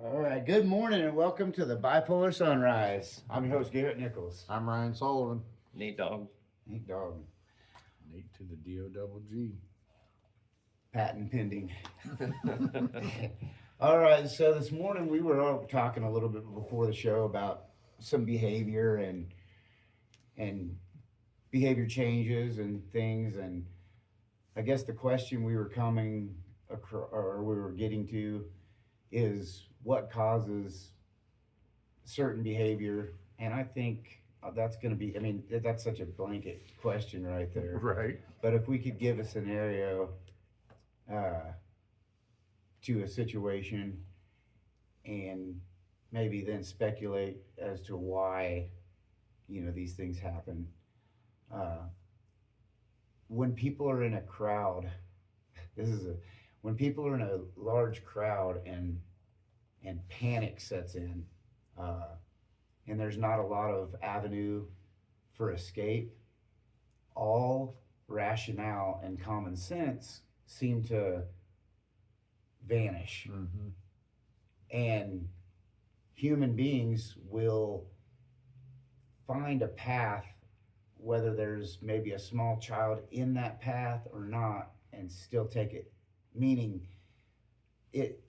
All right, good morning and welcome to the Bipolar Sunrise. I'm your host, Garrett Nichols. I'm Ryan Sullivan. Nate Dogg. Nate Dog, Nate to the D-O double G. patent pending. All right, so this morning we were all talking a little bit before the show about some behavior and behavior changes and things, and I guess the question we were we were getting to is what causes certain behavior, and I think that's going to be. I mean, that's such a blanket question right there. Right. But if we could give a scenario uh, to a situation and maybe then speculate as to why these things happen. Uh, when people are in a crowd, this is a when people are in a large crowd and panic sets in, uh, and there's not a lot of avenue for escape, all rationale and common sense seem to vanish. Mm-hmm. And human beings will find a path, whether there's maybe a small child in that path or not, and still take it. Meaning, it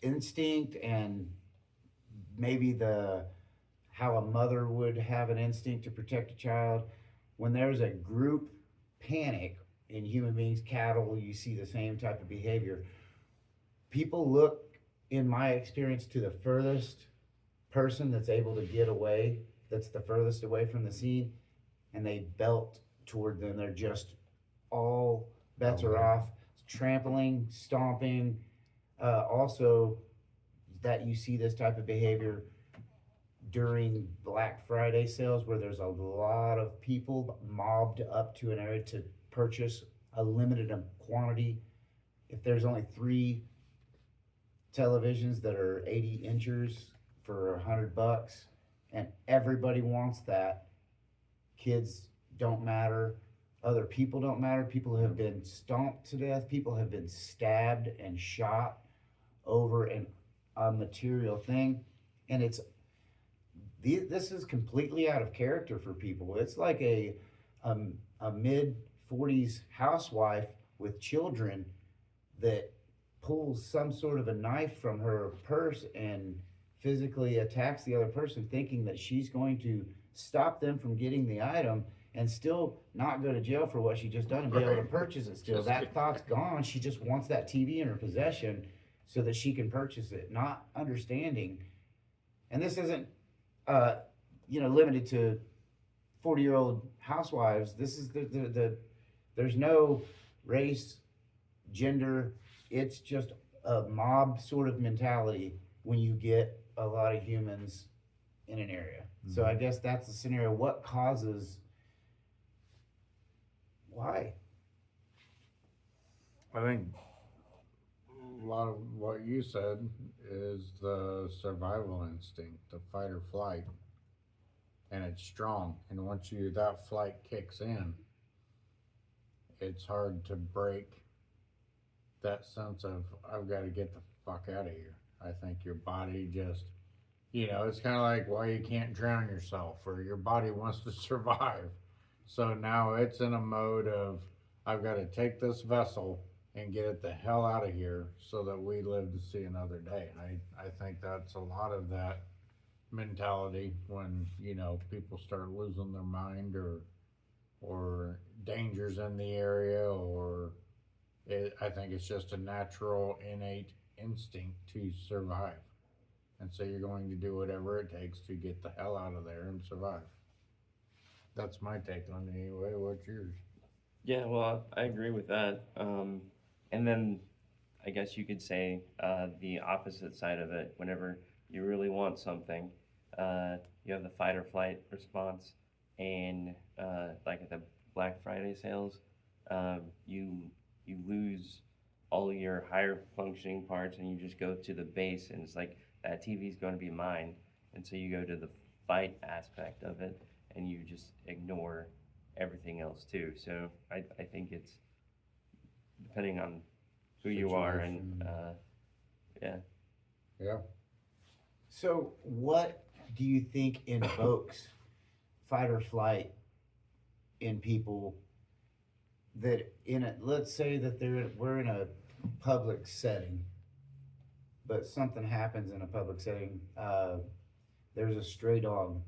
instinct and maybe the how a mother would have an instinct to protect a child. When there's a group panic in human beings, cattle, you see the same type of behavior. People look, in my experience, to the furthest person that's able to get away, that's the furthest away from the scene, and they belt toward them. They're just all bets are off, trampling, stomping. Also, that you see this type of behavior during Black Friday sales, where there's a lot of people mobbed up to an area to purchase a limited quantity. If there's only 3 televisions that are 80 inches for $100, and everybody wants that, kids don't matter, other people don't matter. People have been stomped to death, people have been stabbed and shot over a material thing, and this is completely out of character for people. It's like a mid 40s housewife with children that pulls some sort of a knife from her purse and physically attacks the other person, thinking that she's going to stop them from getting the item and still not go to jail for what she just done and be able to purchase it still. That thought's gone. She just wants that TV in her possession so that she can purchase it, not understanding. And this isn't, limited to 40-year-old housewives. This is there's no race, gender. It's just a mob sort of mentality when you get a lot of humans in an area. Mm-hmm. So I guess that's the scenario. What causes? Why? I think a lot of what you said is the survival instinct, the fight or flight, and it's strong. And once that flight kicks in, it's hard to break that sense of I've got to get the fuck out of here. I think your body just, it's kind of like why you can't drown yourself, or your body wants to survive. So now it's in a mode of I've got to take this vessel and get it the hell out of here so that we live to see another day. And I think that's a lot of that mentality when, people start losing their mind or dangers in the area, or I think it's just a natural, innate instinct to survive. And so you're going to do whatever it takes to get the hell out of there and survive. That's my take on it anyway. What's yours? Yeah, well, I agree with that. And then I guess you could say the opposite side of it. Whenever you really want something, you have the fight or flight response, and like at the Black Friday sales, you lose all your higher functioning parts, and you just go to the base, and it's like that TV is going to be mine, and so you go to the fight aspect of it, and you just ignore everything else too. So I think it's depending on who you are, and yeah. Yeah. So, what do you think invokes fight or flight in people that let's say that we're in a public setting, but something happens in a public setting. There's a stray dog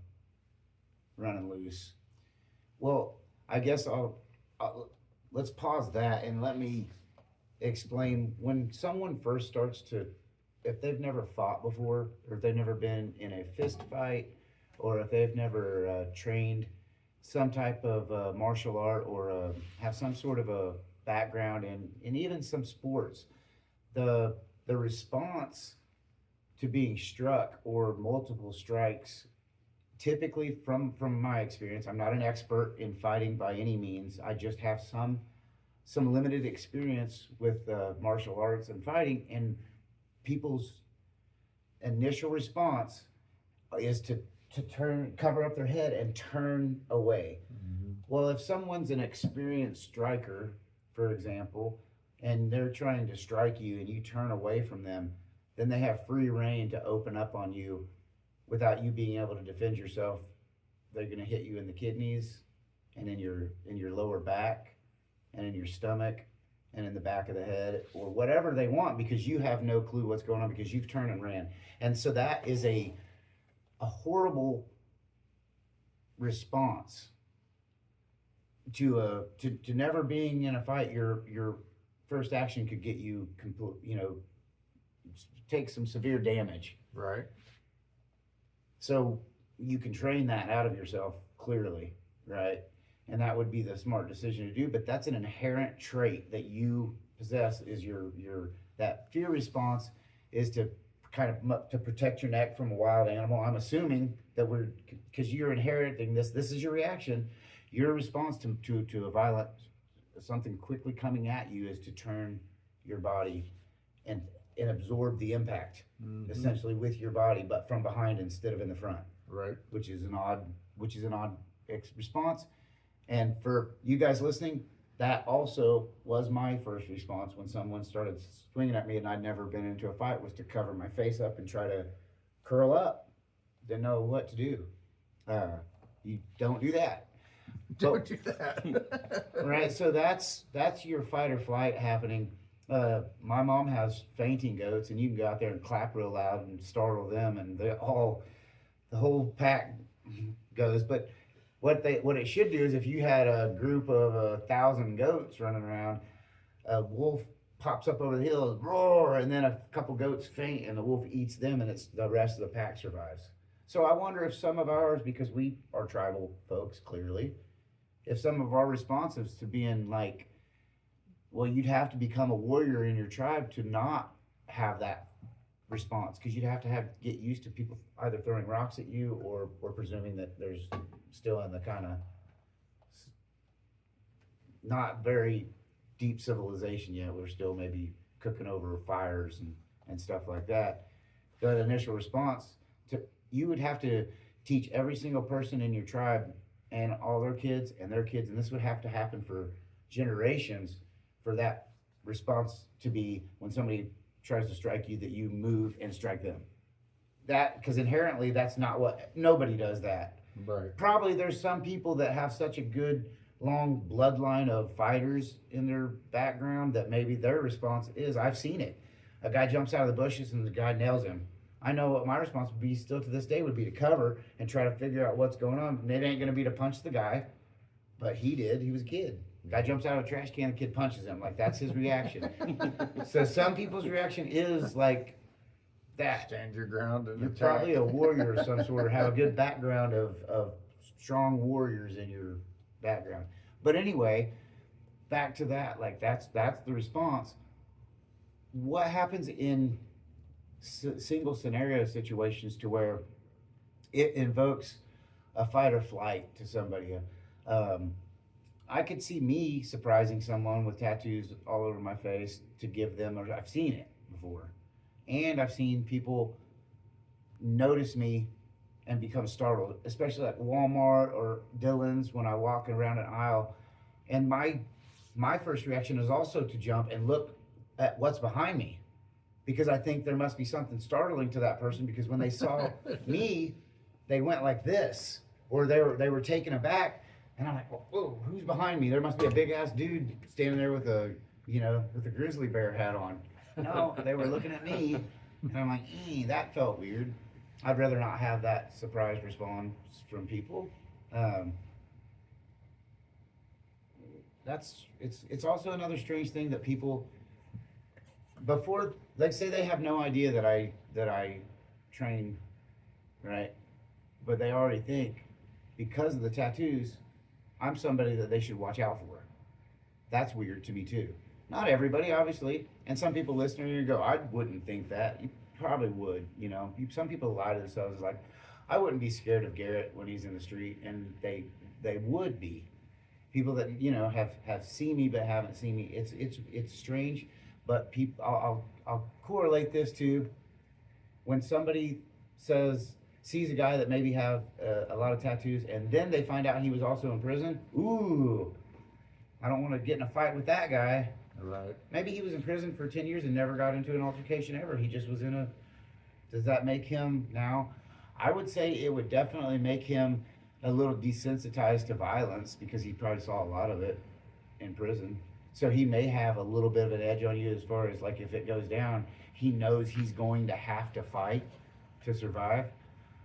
running loose. Well, I guess I'll let's pause that and let me explain when someone first starts to, if they've never fought before, or if they've never been in a fist fight, or if they've never trained some type of martial art, or have some sort of a background in even some sports, the response to being struck or multiple strikes, typically from my experience, I'm not an expert in fighting by any means. I just have some limited experience with martial arts and fighting, and people's initial response is to cover up their head and turn away. Well, if someone's an experienced striker, for example, and they're trying to strike you and you turn away from them, then they have free reign to open up on you without you being able to defend yourself. They're going to hit you in the kidneys and in your lower back and in your stomach and in the back of the head, or whatever they want, because you have no clue what's going on because you've turned and ran. And so that is a horrible response to never being in a fight. Your first action could get you take some severe damage. Right. So you can train that out of yourself, clearly, right? And that would be the smart decision to do. But that's an inherent trait that you possess, is your that fear response is to kind of to protect your neck from a wild animal. I'm assuming that because you're inheriting this is your reaction. Your response to a violent, something quickly coming at you, is to turn your body and absorb the impact, essentially, with your body, but from behind instead of in the front. Right. Which is an odd response. And for you guys listening, that also was my first response when someone started swinging at me and I'd never been into a fight, was to cover my face up and try to curl up. Didn't know what to do. You don't do that. Don't do that. Right, so that's your fight or flight happening. My mom has fainting goats, and you can go out there and clap real loud and startle them, and the whole pack goes. But what it should do is, if you had a group of 1,000 goats running around, a wolf pops up over the hills, roar, and then a couple goats faint, and the wolf eats them, and the rest of the pack survives. So I wonder if some of ours, because we are tribal folks, clearly, if some of our responses to being like, well, you'd have to become a warrior in your tribe to not have that response, because you'd have to get used to people either throwing rocks at you or presuming that there's still in the kind of not very deep civilization yet. We're still maybe cooking over fires and stuff like that. That initial response, you would have to teach every single person in your tribe and all their kids, and this would have to happen for generations, for that response to be, when somebody tries to strike you, that you move and strike them. That, because inherently that's not nobody does that. Right. Probably there's some people that have such a good long bloodline of fighters in their background that maybe their response is, I've seen it. A guy jumps out of the bushes and the guy nails him. I know what my response would be, still to this day, would be to cover and try to figure out what's going on. And it ain't going to be to punch the guy, but he did. He was a kid. Guy jumps out of a trash can, the kid punches him. Like, that's his reaction. So some people's reaction is like that. Stand your ground and You're attack. probably a warrior of some sort, or have a good background of strong warriors in your background. But anyway, back to that. Like, that's the response. What happens in single scenario situations to where it invokes a fight or flight to somebody? I could see me surprising someone with tattoos all over my face to give them, or I've seen it before. And I've seen people notice me and become startled, especially at Walmart or Dillon's when I walk around an aisle. And my first reaction is also to jump and look at what's behind me, because I think there must be something startling to that person, because when they saw me, they went like this, or they were taken aback, and I'm like, whoa, who's behind me? There must be a big ass dude standing there with a grizzly bear hat on. No, they were looking at me, and I'm like, that felt weird. I'd rather not have that surprise response from people. It's also another strange thing that people, before, like, say they have no idea that I train, right? But they already think, because of the tattoos, I'm somebody that they should watch out for. That's weird to me too. Not everybody, obviously, and some people listening here go, I wouldn't think that. You probably would, Some people lie to themselves, like, I wouldn't be scared of Garrett when he's in the street, and they would be. People that have seen me but haven't seen me. It's strange, but people. I'll correlate this to when somebody sees a guy that maybe have a lot of tattoos, and then they find out he was also in prison. Ooh, I don't want to get in a fight with that guy. Right. Maybe he was in prison for 10 years and never got into an altercation ever. He just was in a. Does that make him now? I would say it would definitely make him a little desensitized to violence, because he probably saw a lot of it in prison. So he may have a little bit of an edge on you, as far as, like, if it goes down, he knows he's going to have to fight to survive.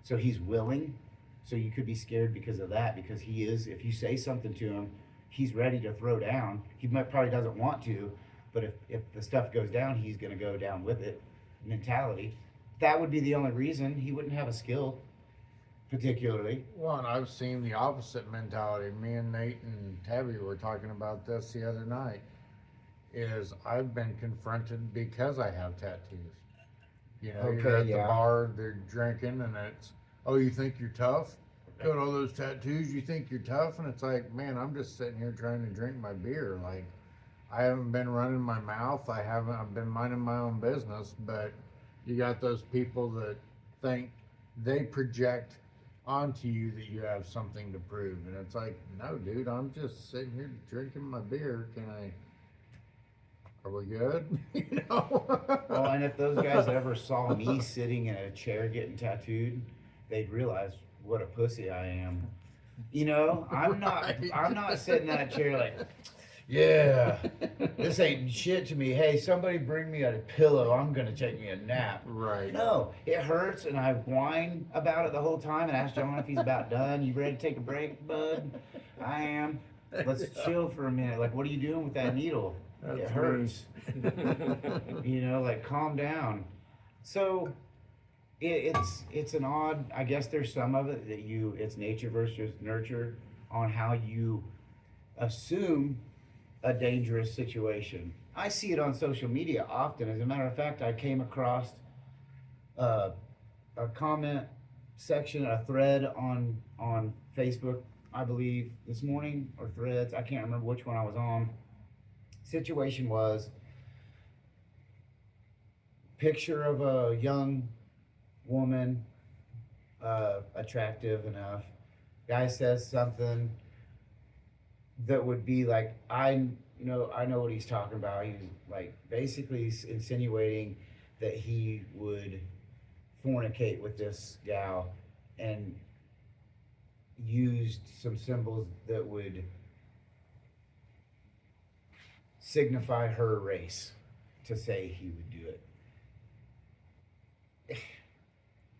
So he's willing. So you could be scared because of that, because he is, if you say something to him, he's ready to throw down. He probably doesn't want to, but if the stuff goes down, he's going to go down with it mentality. That would be the only reason. He wouldn't have a skill particularly. Well, and I've seen the opposite mentality. Me and Nate and Tabby were talking about this the other night. Is I've been confronted because I have tattoos. You're at the bar, they're drinking, and it's, oh, you think you're tough? Got all those tattoos, you think you're tough? And it's like, man, I'm just sitting here trying to drink my beer. Like, I haven't been running my mouth. I've been minding my own business. But you got those people that think they project onto you that you have something to prove, and it's like, no, dude, I'm just sitting here drinking my beer. Are we good? Well, and if those guys ever saw me sitting in a chair getting tattooed, they'd realize what a pussy I am. I'm not sitting in a chair like, yeah, this ain't shit to me. Hey, somebody bring me a pillow. I'm going to take me a nap. Right. No, it hurts, and I whine about it the whole time and ask John if he's about done. You ready to take a break, bud? I am. Let's chill for a minute. Like, what are you doing with that needle? It hurts. Like, calm down. So it's an odd, I guess there's some of it that it's nature versus nurture on how you assume a dangerous situation. I see it on social media often. As a matter of fact, I came across a comment section, a thread on Facebook, I believe, this morning, or Threads. I can't remember which one I was on. Situation was picture of a young woman, attractive enough. Guy says something that would be like, I know what he's talking about. He's like basically insinuating that he would fornicate with this gal, and used some symbols that would signify her race to say he would do it.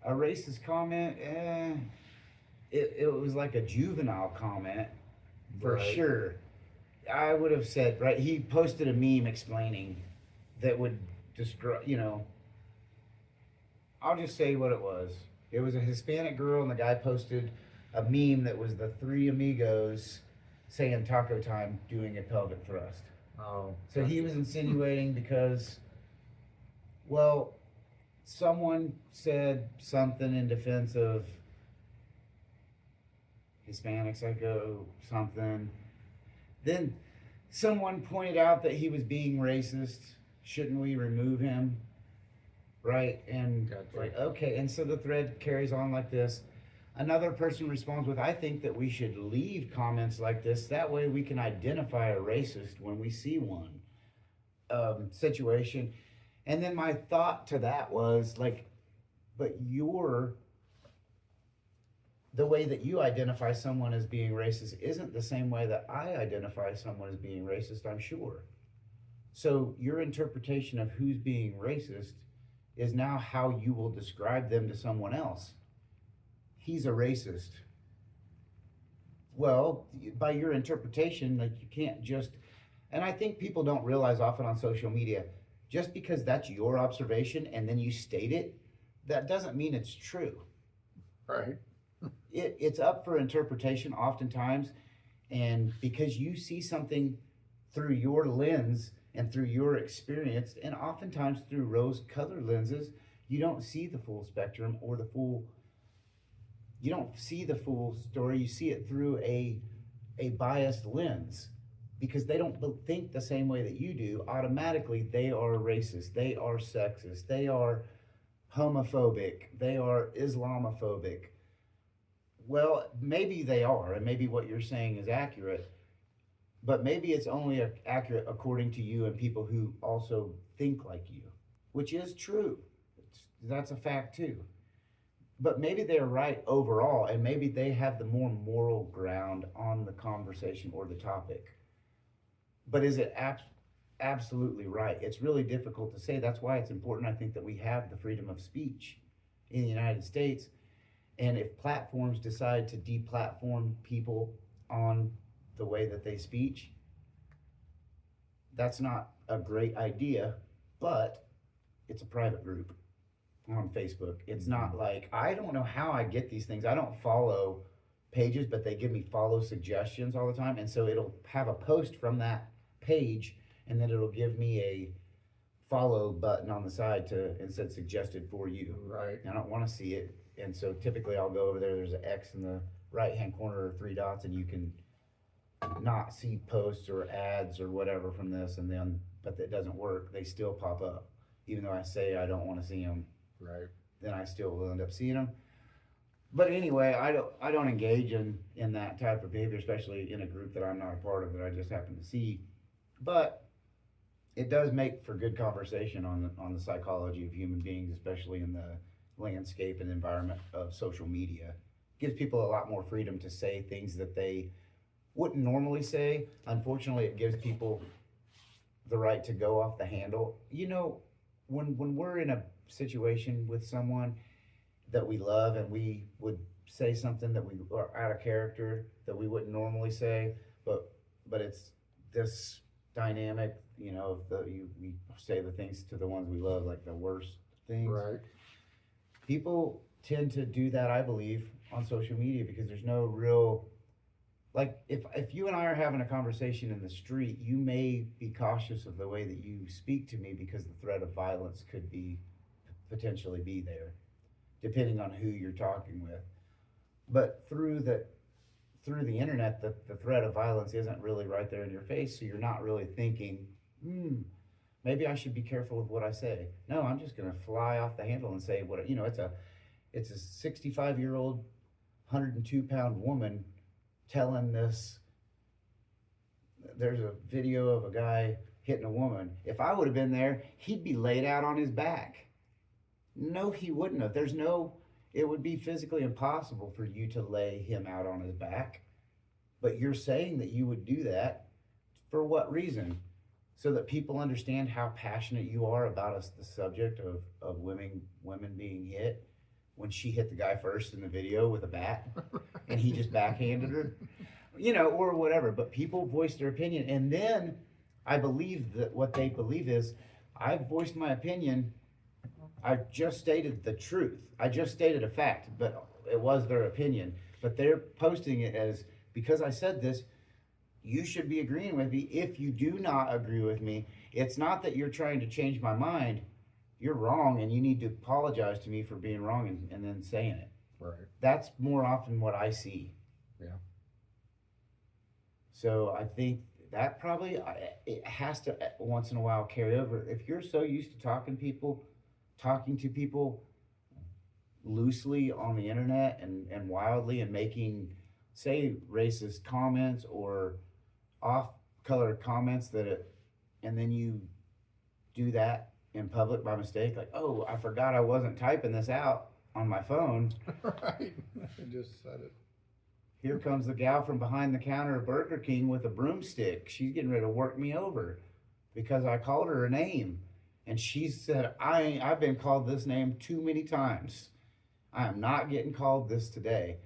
A racist comment, it was like a juvenile comment. For Right. sure. I would have said, right, he posted a meme explaining that would describe, I'll just say what it was. It was a Hispanic girl, and the guy posted a meme that was the three amigos saying taco time doing a pelvic thrust. Oh. So he was insinuating because, well, someone said something in defense of Hispanics, I go something. Then someone pointed out that he was being racist. Shouldn't we remove him? Right? And Gotcha. like, okay. And so the thread carries on like this. Another person responds with, I think that we should leave comments like this. That way we can identify a racist when we see one. Situation. And then my thought to that was like, but the way that you identify someone as being racist isn't the same way that I identify someone as being racist, I'm sure. So your interpretation of who's being racist is now how you will describe them to someone else. He's a racist. Well, by your interpretation, like you can't just, and I think people don't realize often on social media, just because that's your observation and then you state it, that doesn't mean it's true. Right. It's up for interpretation oftentimes, and because you see something through your lens and through your experience, and oftentimes through rose-colored lenses, you don't see the full spectrum or you don't see the full story. You see it through a biased lens because they don't think the same way that you do. Automatically, they are racist. They are sexist. They are homophobic. They are Islamophobic. Well, maybe they are, and maybe what you're saying is accurate, but maybe it's only accurate according to you and people who also think like you, which is true. That's a fact too. But maybe they're right overall, and maybe they have the more moral ground on the conversation or the topic. But is it absolutely right? It's really difficult to say. That's why it's important, I think, that we have the freedom of speech in the United States. And if platforms decide to deplatform people on the way that they speech, that's not a great idea, but it's a private group on Facebook. It's not like, I don't know how I get these things. I don't follow pages, but they give me follow suggestions all the time. And so it'll have a post from that page, and then it'll give me a follow button on the side and said suggested for you. Right. I don't want to see it. And so typically I'll go over there, there's an X in the right hand corner or three dots, and you can not see posts or ads or whatever from this, and then, but that doesn't work. They still pop up. Even though I say I don't want to see them, Right. then I still will end up seeing them. But anyway, I don't engage in that type of behavior, especially in a group that I'm not a part of that I just happen to see. But it does make for good conversation on the psychology of human beings, especially in the landscape and environment of social media. Gives people a lot more freedom to say things that they wouldn't normally say. Unfortunately, it gives people the right to go off the handle. You know, when we're in a situation with someone that we love and we would say something that we are out of character that we wouldn't normally say, but it's this dynamic, you know, we say the things to the ones we love, like the worst things. Right. People tend to do that, I believe, on social media because there's no real, like, if you and I are having a conversation in the street, you may be cautious of the way that you speak to me because the threat of violence could potentially be there, depending on who you're talking with. But through the internet, the threat of violence isn't really right there in your face, so you're not really thinking, maybe I should be careful with what I say. No, I'm just gonna fly off the handle and say what, you know, it's a 65-year-old, 102-pound woman telling this. There's a video of a guy hitting a woman. If I would have been there, he'd be laid out on his back. No, he wouldn't have. It would be physically impossible for you to lay him out on his back. But you're saying that you would do that for what reason? So that people understand how passionate you are about the subject of women being hit, when she hit the guy first in the video with a bat and he just backhanded her, you know, or whatever. But people voice their opinion, and then I believe that what they believe is, I voiced my opinion, I just stated the truth, I just stated a fact, but it was their opinion. But they're posting it as, because I said this, you should be agreeing with me. If you do not agree with me, it's not that you're trying to change my mind. You're wrong, and you need to apologize to me for being wrong and then saying it. Right. That's more often what I see. Yeah. So I think that probably, it has to once in a while carry over. If you're so used to talking to people loosely on the internet and wildly and making, say, racist comments or off-color comments and then you do that in public by mistake, like, oh, I forgot I wasn't typing this out on my phone. Right. I just said it. Here comes the gal from behind the counter of Burger King with a broomstick. She's getting ready to work me over because I called her a name. And she said, I've been called this name too many times. I am not getting called this today.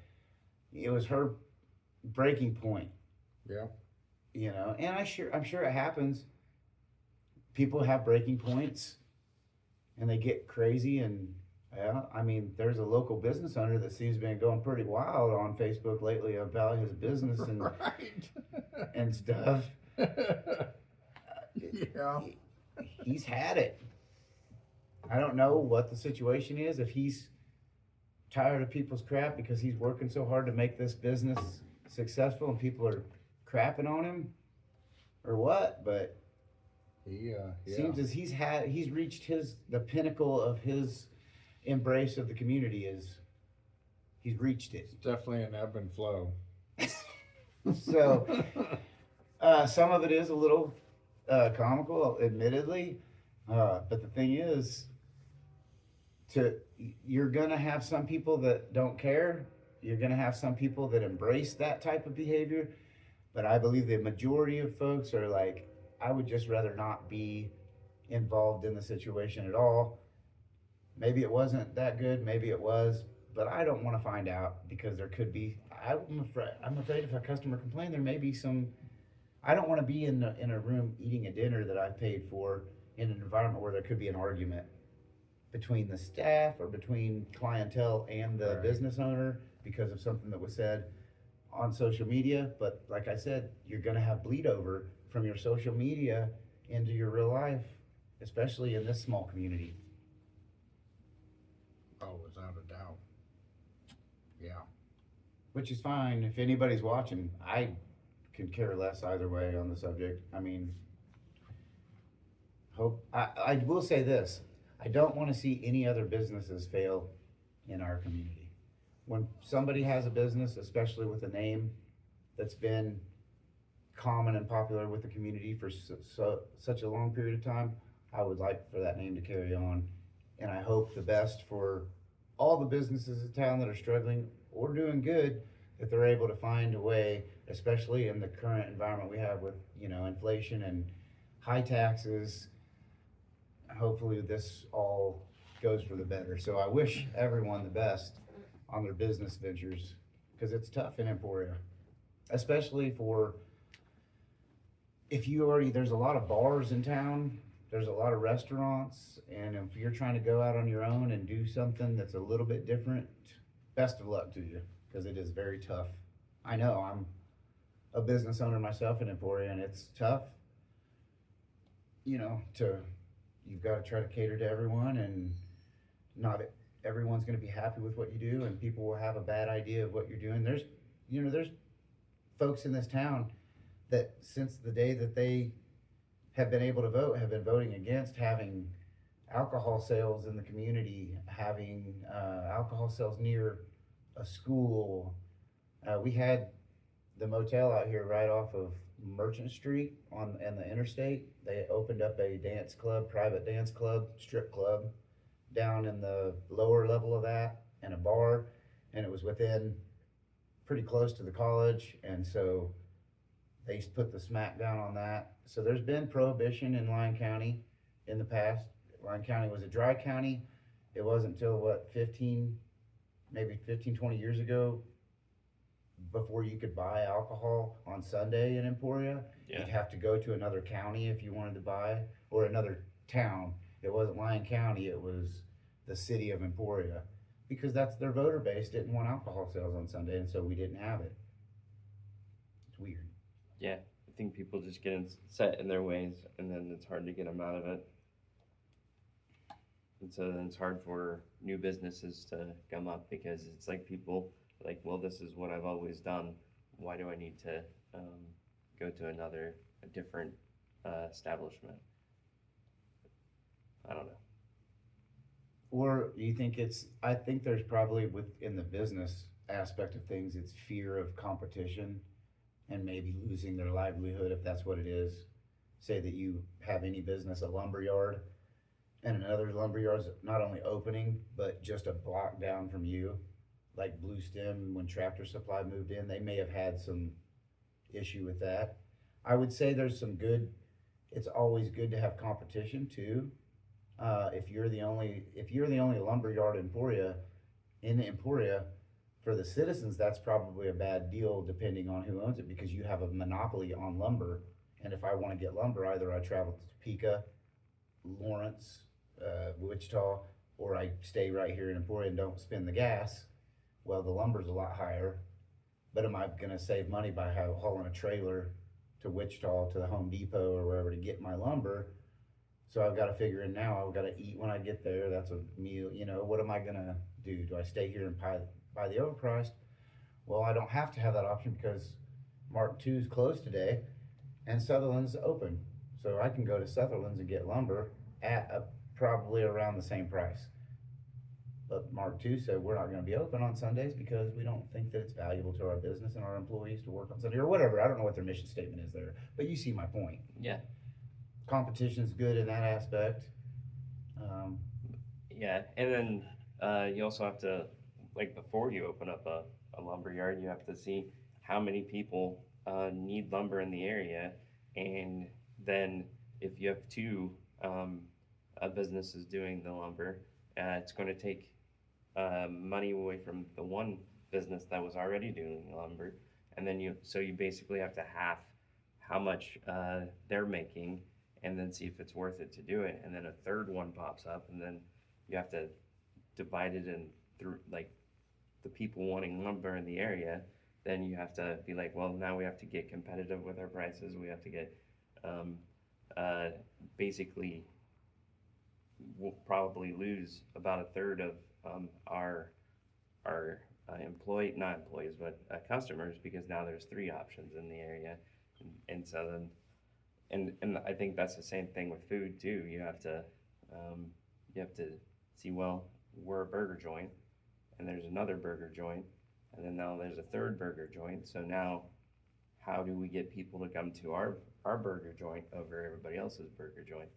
It was her breaking point, Yeah. you know, and I'm sure it happens. People have breaking points and they get crazy. And yeah, I mean, there's a local business owner that seems to be going pretty wild on Facebook lately about his business and Right. and stuff. Yeah. He's had it. I don't know what the situation is, if he's tired of people's crap because he's working so hard to make this business successful and people are crapping on him or what, but Yeah. seems as he's reached the pinnacle of his embrace of the community. Is he's reached it. It's definitely an ebb and flow. So some of it is a little comical, admittedly, but the thing is, you're gonna have some people that don't care. You're gonna have some people that embrace that type of behavior, but I believe the majority of folks are like, I would just rather not be involved in the situation at all. Maybe it wasn't that good, maybe it was, but I don't want to find out because there could be. I'm afraid if a customer complains, there may be some. I don't want to be in a room eating a dinner that I've paid for in an environment where there could be an argument between the staff or between clientele and the Right. business owner because of something that was said on social media. But like I said, you're going to have bleed over from your social media into your real life, especially in this small community. Oh, without a doubt. Yeah. Which is fine. If anybody's watching, I could care less either way on the subject. I mean, I will say this. I don't want to see any other businesses fail in our community. When somebody has a business, especially with a name that's been common and popular with the community for such a long period of time, I would like for that name to carry on. And I hope the best for all the businesses in town that are struggling or doing good, that they're able to find a way, especially in the current environment we have with, you know, inflation and high taxes. Hopefully this all goes for the better. So I wish everyone the best on their business ventures, because it's tough in Emporia, especially for there's a lot of bars in town, there's a lot of restaurants, and if you're trying to go out on your own and do something that's a little bit different, best of luck to you, because it is very tough. I know, I'm a business owner myself in Emporia, and it's tough, you know, you've got to try to cater to everyone, and not everyone's going to be happy with what you do, and people will have a bad idea of what you're doing. There's folks in this town that since the day that they have been able to vote have been voting against having alcohol sales in the community, having alcohol sales near a school. We had the motel out here right off of Merchant Street and the interstate. They opened up a dance club, private dance club, strip club down in the lower level of that, and a bar, and it was within pretty close to the college, and so they put the smack down on that. So there's been prohibition in Lyon County in the past. Lyon County was a dry county. It wasn't until 15, 20 years ago before you could buy alcohol on Sunday in Emporia. Yeah. You'd have to go to another county if you wanted to buy, or another town. It wasn't Lyon County, it was the city of Emporia, because that's their voter base didn't want alcohol sales on Sunday, and so we didn't have it. It's weird. Yeah, I think people just get set in their ways, and then it's hard to get them out of it. And so then it's hard for new businesses to come up, because it's like people like, well, this is what I've always done. Why do I need to go to a different establishment? I don't know. Or you think I think there's probably within the business aspect of things, it's fear of competition and maybe losing their livelihood if that's what it is. Say that you have any business, a lumber yard, and another lumberyard's not only opening, but just a block down from you, like Blue Stem, when Tractor Supply moved in, they may have had some issue with that. I would say there's some good, it's always good to have competition too. If you're the only lumberyard in Emporia, for the citizens, that's probably a bad deal depending on who owns it, because you have a monopoly on lumber. And if I wanna get lumber, either I travel to Topeka, Lawrence, Wichita, or I stay right here in Emporia and don't spend the gas. Well, the lumber's a lot higher, but am I gonna save money by hauling a trailer to Wichita, to the Home Depot or wherever to get my lumber? So I've gotta figure in now, I've gotta eat when I get there, that's a meal, what am I gonna do? Do I stay here and buy the overpriced? Well, I don't have to have that option because Mark II's closed today and Sutherland's open. So I can go to Sutherland's and get lumber at probably around the same price. But Mark II said we're not gonna be open on Sundays because we don't think that it's valuable to our business and our employees to work on Sunday, or whatever. I don't know what their mission statement is there, but you see my point. Yeah. Competition's good in that aspect. Yeah, and then you also have to, like, before you open up a lumber yard, you have to see how many people need lumber in the area, and then if you have two businesses doing the lumber, it's going to take money away from the one business that was already doing lumber, and then you basically have to half how much they're making, and then see if it's worth it to do it, and then a third one pops up, and then you have to divide it in through, like, the people wanting lumber in the area. Then you have to be like, well, now we have to get competitive with our prices. We have to get basically, we'll probably lose about a third of our not employees, but customers, because now there's three options in the area, and so then, and I think that's the same thing with food too. You have to see, well, we're a burger joint, and there's another burger joint, and then now there's a third burger joint. So now, how do we get people to come to our burger joint over everybody else's burger joint?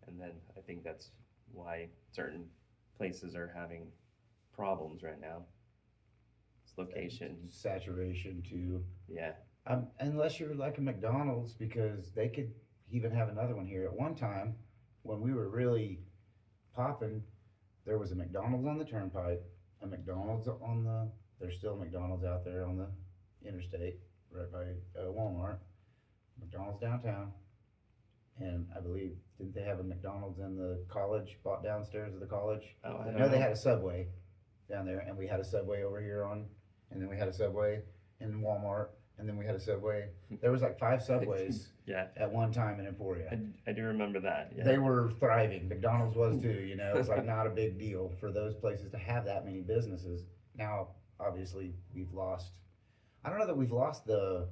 And then I think that's why certain places are having problems right now. It's location. Saturation too. Yeah. Unless you're like a McDonald's, because they could even have another one here. At one time, when we were really popping, there was a McDonald's on the turnpike, a McDonald's there's still a McDonald's out there on the interstate, right by Walmart, McDonald's downtown, and I believe, didn't they have a McDonald's in the college, bought downstairs of the college? Oh, I don't No, they know. had a Subway down there, and we had a Subway over here and then we had a Subway in Walmart, and then we had a Subway. There was like 5 Subways Yeah, at one time in Emporia. I do remember that. Yeah. They were thriving. McDonald's was too, It's like not a big deal for those places to have that many businesses. Now, obviously, I don't know that we've lost the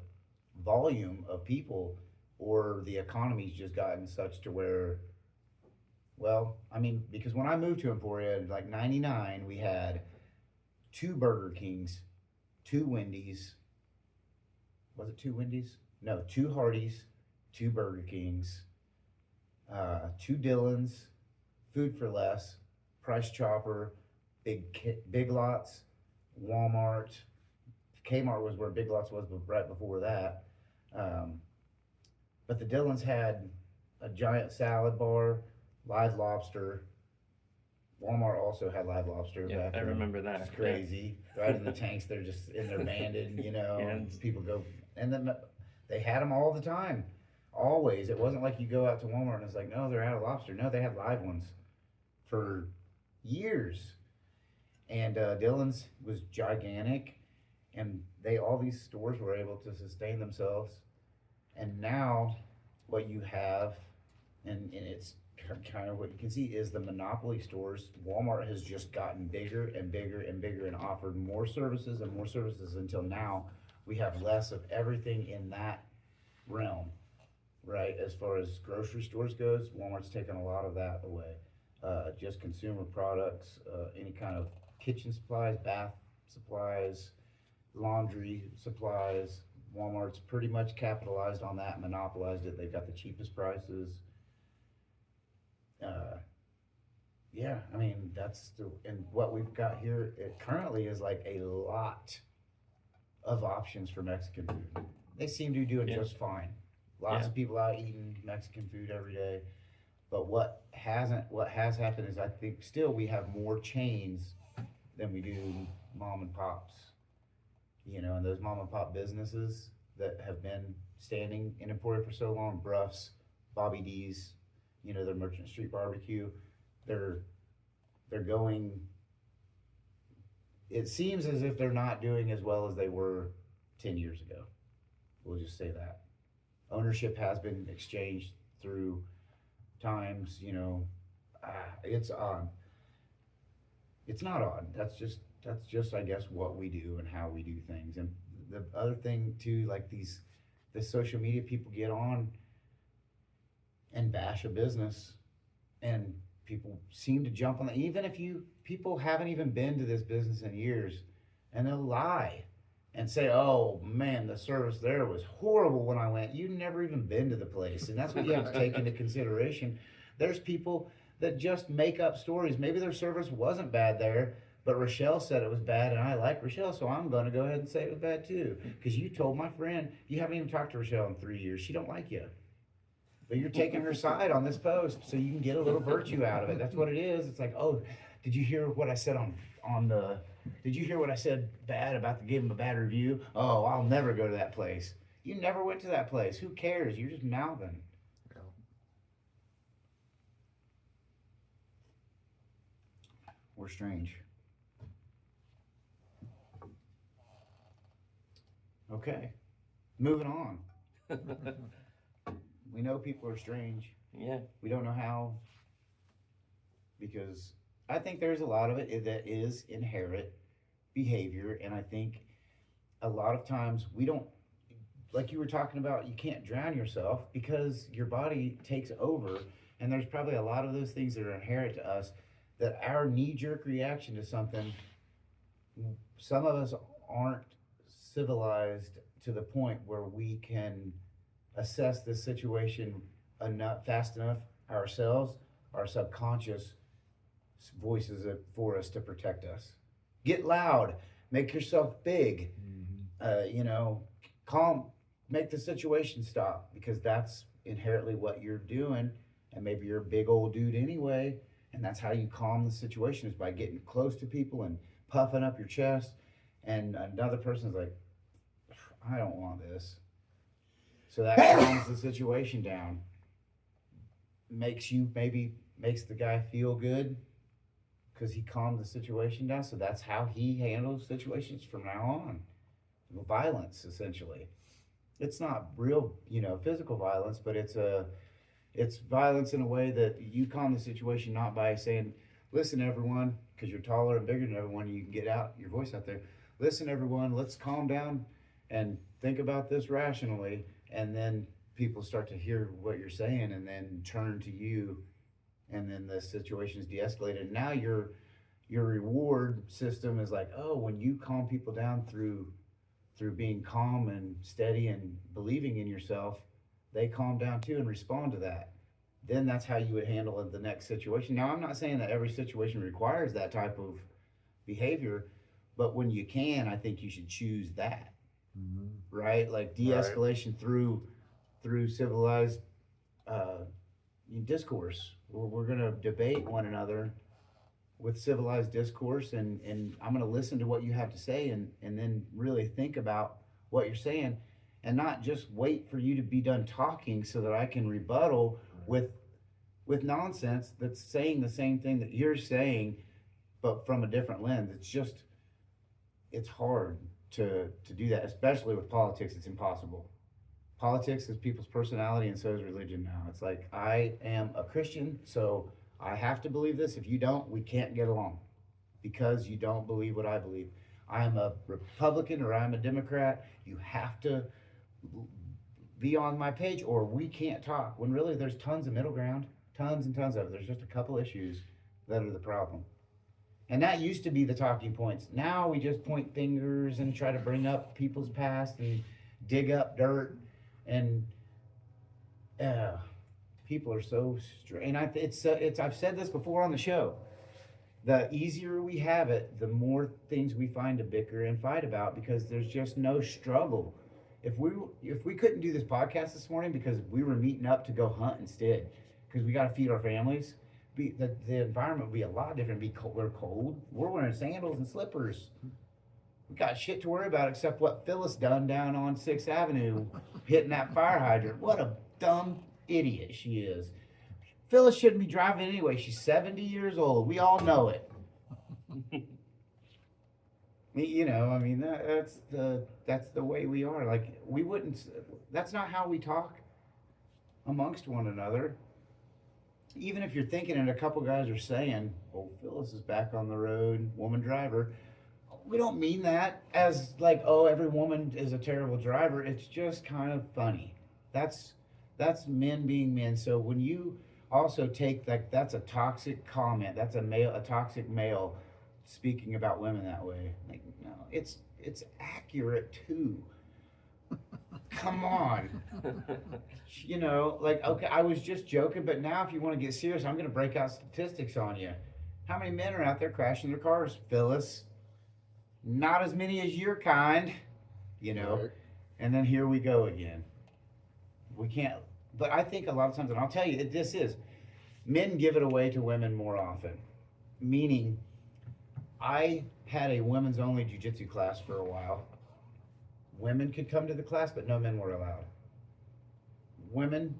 volume of people, or the economy's just gotten such to where, well, I mean, because when I moved to Emporia in like 99, we had 2 Burger Kings, 2 Wendy's. Was it 2 Wendy's? No, 2 Hardee's, 2 Burger Kings, 2 Dillons, Food for Less, Price Chopper, Big Lots, Walmart. Kmart was where Big Lots was right before that. But the Dillons had a giant salad bar, live lobster. Walmart also had live lobster Yeah, back I then. remember that. It's crazy. Right in the tanks, they're just in there banded, and people go, and then they had them all the time. Always. It wasn't like you go out to Walmart and it's like, no, they're out of lobster. No, they had live ones for years. And Dillon's was gigantic, and all these stores were able to sustain themselves. And now what you have, and it's kind of what you can see, is the monopoly stores. Walmart has just gotten bigger and bigger and bigger and offered more services and more services, until now we have less of everything in that realm, right? As far as grocery stores goes, Walmart's taken a lot of that away. Just consumer products, any kind of kitchen supplies, bath supplies, laundry supplies. Walmart's pretty much capitalized on that, monopolized it. They've got the cheapest prices. yeah, I mean, and what we've got here, it currently is like a lot of options for Mexican food. They seem to be doing Yeah. just fine. Lots Yeah. of people out eating Mexican food every day. But what has happened is I think still we have more chains than we do mom and pops. And those mom and pop businesses that have been standing in Emporia for so long, Bruff's, Bobby D's, their Merchant Street Barbecue, they're they're going. It seems as if they're not doing as well as they were 10 years ago. We'll just say that ownership has been exchanged through times. It's odd. It's not odd. That's just I guess what we do and how we do things. And the other thing too, like the social media people get on and bash a business, and people seem to jump on that. Even if people haven't even been to this business in years, and they'll lie and say, "Oh man, the service there was horrible when I went." You've never even been to the place, and that's what you have to take into consideration. There's people that just make up stories. Maybe their service wasn't bad there, but Rochelle said it was bad, and I like Rochelle, so I'm going to go ahead and say it was bad too. Because you told my friend you haven't even talked to Rochelle in 3 years. She don't like you, but you're taking her side on this post, so you can get a little virtue out of it. That's what it is. It's like, oh, did you hear what I said on the? Did you hear what I said bad about give him a bad review? Oh, I'll never go to that place. You never went to that place. Who cares? You're just mouthing. Yeah. We're strange. Okay, moving on. We know people are strange. Yeah. We don't know how, because I think there's a lot of it that is inherent behavior, and I think a lot of times we don't, like you were talking about, you can't drown yourself because your body takes over, and there's probably a lot of those things that are inherent to us that our knee-jerk reaction to something, some of us aren't civilized to the point where we can assess this situation fast enough ourselves. Our subconscious voices it for us to protect us. Get loud, make yourself big, calm, make the situation stop, because that's inherently what you're doing. And maybe you're a big old dude anyway, and that's how you calm the situation, is by getting close to people and puffing up your chest. And another person's like, I don't want this. So that calms the situation down. Makes the guy feel good because he calmed the situation down. So that's how he handles situations from now on. Violence, essentially. It's not real, physical violence, but it's violence in a way that you calm the situation, not by saying, listen, everyone, because you're taller and bigger than everyone, you can get out your voice out there. Listen, everyone, let's calm down and think about this rationally. And then people start to hear what you're saying and then turn to you, and then the situation is de-escalated. And now your reward system is like, oh, when you calm people down through being calm and steady and believing in yourself, they calm down too and respond to that. Then that's how you would handle the next situation. Now, I'm not saying that every situation requires that type of behavior, but when you can, I think you should choose that. Mm-hmm. Right? Like de-escalation through civilized discourse. We're going to debate one another with civilized discourse, and I'm going to listen to what you have to say, and then really think about what you're saying, and not just wait for you to be done talking so that I can rebuttal with nonsense that's saying the same thing that you're saying, but from a different lens. It's hard to do that, especially with politics. It's impossible. Politics is people's personality, and so is religion now. It's like, I am a Christian, so I have to believe this. If you don't, we can't get along because you don't believe what I believe. I am a Republican or I'm a Democrat. You have to be on my page or we can't talk. When really there's tons of middle ground, tons and tons of it. There's just a couple issues that are the problem. And that used to be the talking points. Now we just point fingers and try to bring up people's past and dig up dirt. And people are so strange. And I've said this before on the show. the easier we have it, the more things we find to bicker and fight about because there's just no struggle. If we couldn't do this podcast this morning because we were meeting up to go hunt instead, because we got to feed our families, the environment would be a lot different. We're cold. We're wearing sandals and slippers. We got shit to worry about except what Phyllis done down on 6th Avenue, hitting that fire hydrant. What a dumb idiot she is. Phyllis shouldn't be driving anyway. She's 70 years old. We all know it. You know, I mean, that's the way we are. Like, we wouldn't, that's not how we talk amongst one another. Even if you're thinking and a couple guys are saying, oh, Phyllis is back on the road, woman driver. We don't mean that as like, oh, every woman is a terrible driver. It's just kind of funny. That's men being men. So when you also take like, that's a toxic comment. That's a toxic male speaking about women that way. Like, no, it's accurate too. Come on. You know, like, okay, I was just joking, but now if you want to get serious, I'm going to break out statistics on you. How many men are out there crashing their cars, Phyllis? Not as many as your kind, you know. Right. And then here we go again. We can't, but I think a lot of times, and I'll tell you, this is, men give it away to women more often. Meaning, I had a women's only jiu-jitsu class for a while. Women could come to the class, but no men were allowed. Women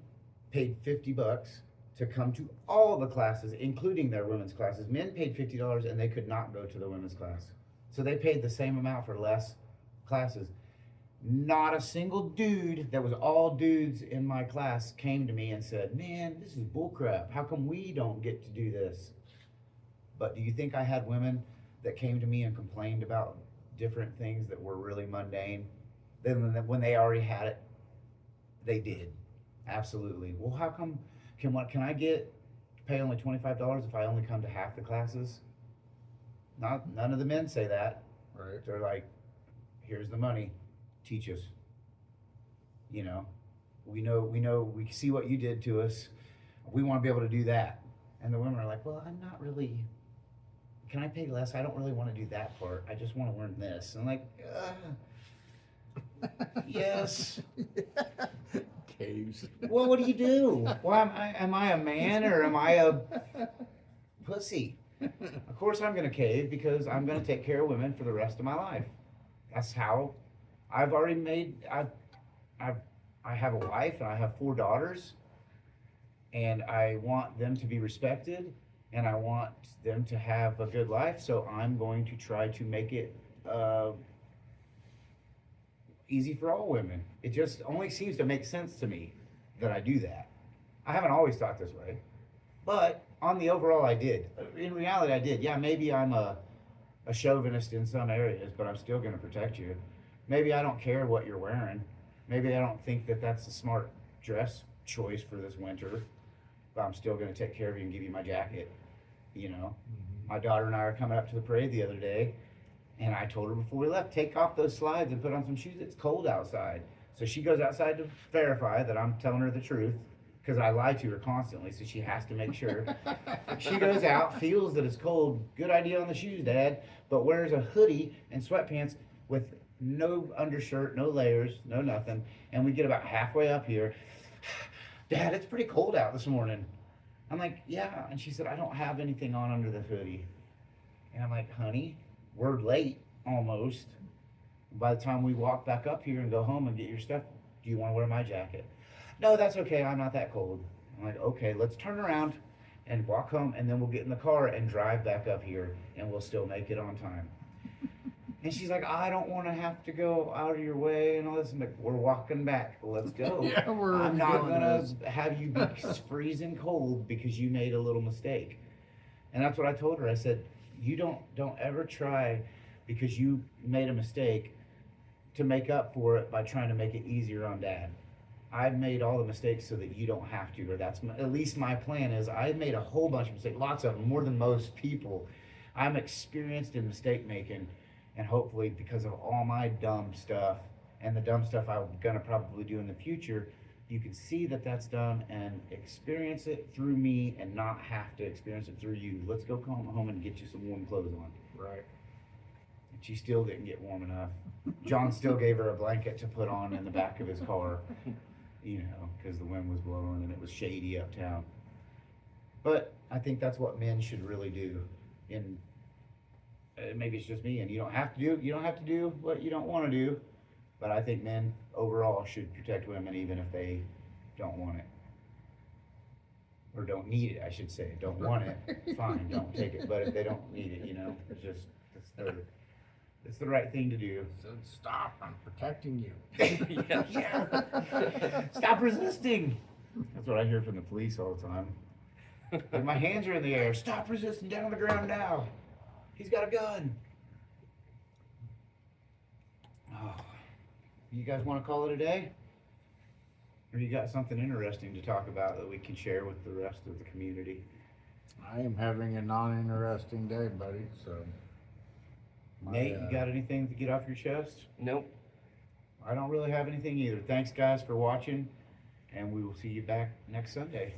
paid $50 to come to all the classes, including their women's classes. Men paid $50 and they could not go to the women's class. So they paid the same amount for less classes. Not a single dude that was all dudes in my class came to me and said, man, this is bullcrap. How come we don't get to do this? But do you think I had women that came to me and complained about different things that were really mundane? Then when they already had it, they did. Absolutely. Well, how come, can I pay only $25 if I only come to half the classes? None of the men say that. Right. They're like, here's the money, teach us. You know, we see what you did to us. We want to be able to do that. And the women are like, well, I'm not really, can I pay less? I don't really want to do that part. I just want to learn this. And I'm like, yes. Caves. Well, what do you do? Well, am I a man or am I a pussy? Of course I'm going to cave because I'm going to take care of women for the rest of my life. That's how I've already made, I have a wife and I have 4 daughters and I want them to be respected and I want them to have a good life. So I'm going to try to make it easy for all women. It just only seems to make sense to me that I do that. I haven't always thought this way, but on the overall I did. In reality I did. Yeah, maybe I'm a chauvinist in some areas, but I'm still going to protect you. Maybe I don't care what you're wearing. Maybe I don't think that that's a smart dress choice for this winter, but I'm still going to take care of you and give you my jacket. You know, my daughter and I are coming up to the parade the other day, and I told her before we left, take off those slides and put on some shoes. It's cold outside. So she goes outside to verify that I'm telling her the truth, because I lie to her constantly, so she has to make sure. She goes out, feels that it's cold. Good idea on the shoes, Dad, but wears a hoodie and sweatpants with no undershirt, no layers, no nothing. And we get about halfway up here. Dad, it's pretty cold out this morning. I'm like, yeah. And she said, I don't have anything on under the hoodie. And I'm like, honey, we're late almost. By the time we walk back up here and go home and get your stuff, do you want to wear my jacket? No, that's okay. I'm not that cold. I'm like, okay, let's turn around and walk home, and then we'll get in the car and drive back up here, and we'll still make it on time. And she's like, I don't want to have to go out of your way and all this. I'm like, we're walking back. Let's go. Yeah, I'm not doing gonna this. have you be freezing cold because you made a little mistake. And that's what I told her. I said, you don't ever try because you made a mistake to make up for it by trying to make it easier on Dad. I've made all the mistakes so that you don't have to, or that's at least my plan is. I've made a whole bunch of mistakes, lots of them, more than most people. I'm experienced in mistake making, and hopefully because of all my dumb stuff and the dumb stuff I'm gonna probably do in the future, you can see that that's done and experience it through me and not have to experience it through you. Let's go home and get you some warm clothes on. Right. And she still didn't get warm enough. John still gave her a blanket to put on in the back of his car, you know, because the wind was blowing and it was shady uptown. But I think that's what men should really do. And maybe it's just me, and you don't have to do what you don't want to do. But I think men overall should protect women even if they don't want it. Or don't need it, I should say. Don't want it, fine, don't take it. But if they don't need it, you know, it's the right thing to do. So stop, I'm protecting you. Yeah. Stop resisting! That's what I hear from the police all the time. Like, my hands are in the air. Stop resisting, down on the ground now. He's got a gun. Oh. You guys want to call it a day? Or you got something interesting to talk about that we can share with the rest of the community? I am having a non-interesting day, buddy, so. Nate, you got anything to get off your chest? Nope. I don't really have anything either. Thanks, guys, for watching, and we will see you back next Sunday.